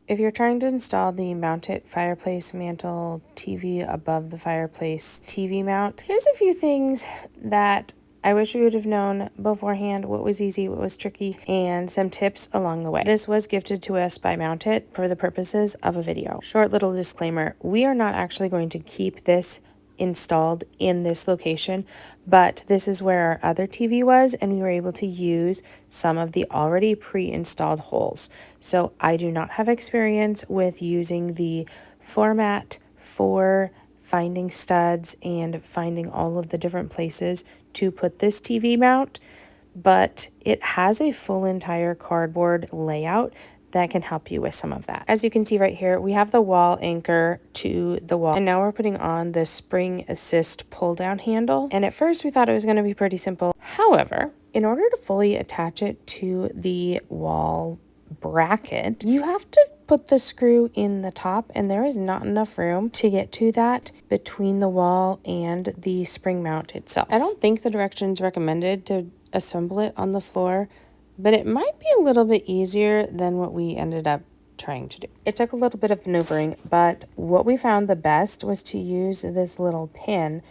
If you're trying to install the mounted Fireplace Mantel TV above the fireplace TV mount, here's a few things that I wish we would have known beforehand, what was easy, what was tricky, and some tips along the way. This was gifted to us by Mantle for the purposes of a video. Short little disclaimer, we are not actually going to keep this installed in this location, but this is where our other TV was, and we were able to use some of the already pre-installed holes. So I do not have experience with using the format for finding studs and finding all of the different places to put this TV mount, but it has a full entire cardboard layout that can help you with some of that. As you can see right here, we have the wall anchor to the wall, and now we're putting on the spring assist pull down handle. And at first we thought it was going to be pretty simple. However, in order to fully attach it to the wall bracket, you have to put the screw in the top, and there is not enough room to get to that between the wall and the spring mount itself. I don't think the directions recommended to assemble it on the floor, but it might be a little bit easier than what we ended up trying to do. It took a little bit of maneuvering, but what we found the best was to use this little pin,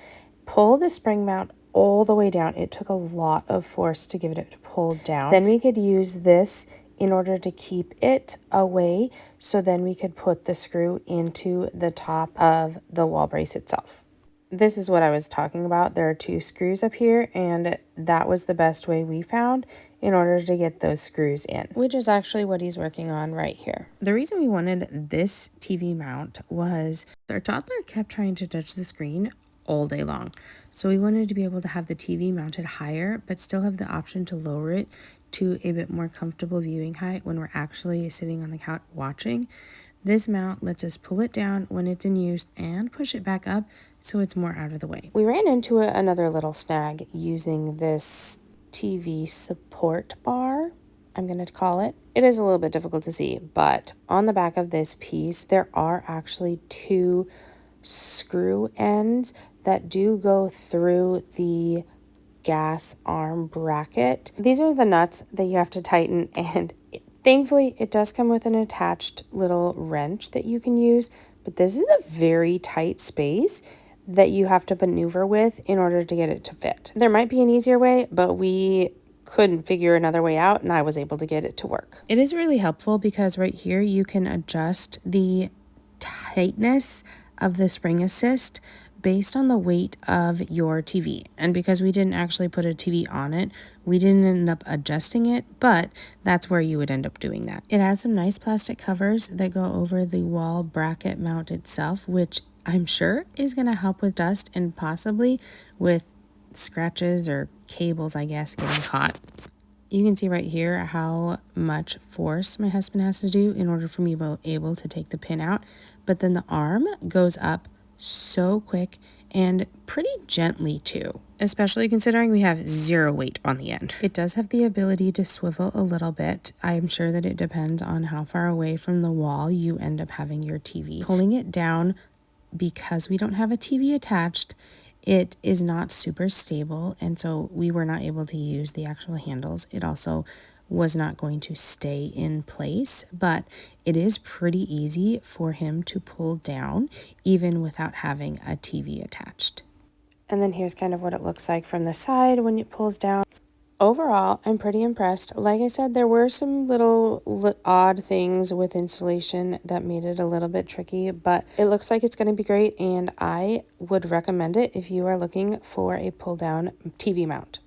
pull the spring mount all the way down. It took a lot of force to give it pulled down. Then we could use this in order to keep it away, so then we could put the screw into the top of the wall brace itself. This is what I was talking about. There are two screws up here, and that was the best way we found in order to get those screws in, which is actually what he's working on right here. The reason we wanted this TV mount was our toddler kept trying to touch the screen all day long. So we wanted to be able to have the TV mounted higher, but still have the option to lower it to a bit more comfortable viewing height when we're actually sitting on the couch watching. This mount lets us pull it down when it's in use and push it back up so it's more out of the way. We ran into another little snag using this TV support bar, I'm going to call it. It is a little bit difficult to see, but on the back of this piece, there are actually two screw ends that do go through the gas arm bracket. These are the nuts that you have to tighten, and thankfully it does come with an attached little wrench that you can use, but this is a very tight space that you have to maneuver with in order to get it to fit. There might be an easier way, but we couldn't figure another way out, and I was able to get it to work. It is really helpful because right here you can adjust the tightness of the spring assist based on the weight of your TV. And because we didn't actually put a TV on it, we didn't end up adjusting it, but that's where you would end up doing that. It has some nice plastic covers that go over the wall bracket mount itself, which I'm sure is going to help with dust and possibly with scratches or cables, I guess, getting caught. You can see right here how much force my husband has to do in order for me to be able to take the pin out. But then the arm goes up so quick and pretty gently too, especially considering we have zero weight on the end. It does have the ability to swivel a little bit. I'm sure that it depends on how far away from the wall you end up having your TV. Pulling it down, because we don't have a TV attached, it is not super stable, and so we were not able to use the actual handles. It also was not going to stay in place, but it is pretty easy for him to pull down even without having a TV attached. And then here's kind of what it looks like from the side when it pulls down. Overall, I'm pretty impressed. Like I said, there were some little odd things with installation that made it a little bit tricky, but it looks like it's going to be great, and I would recommend it if you are looking for a pull-down TV mount.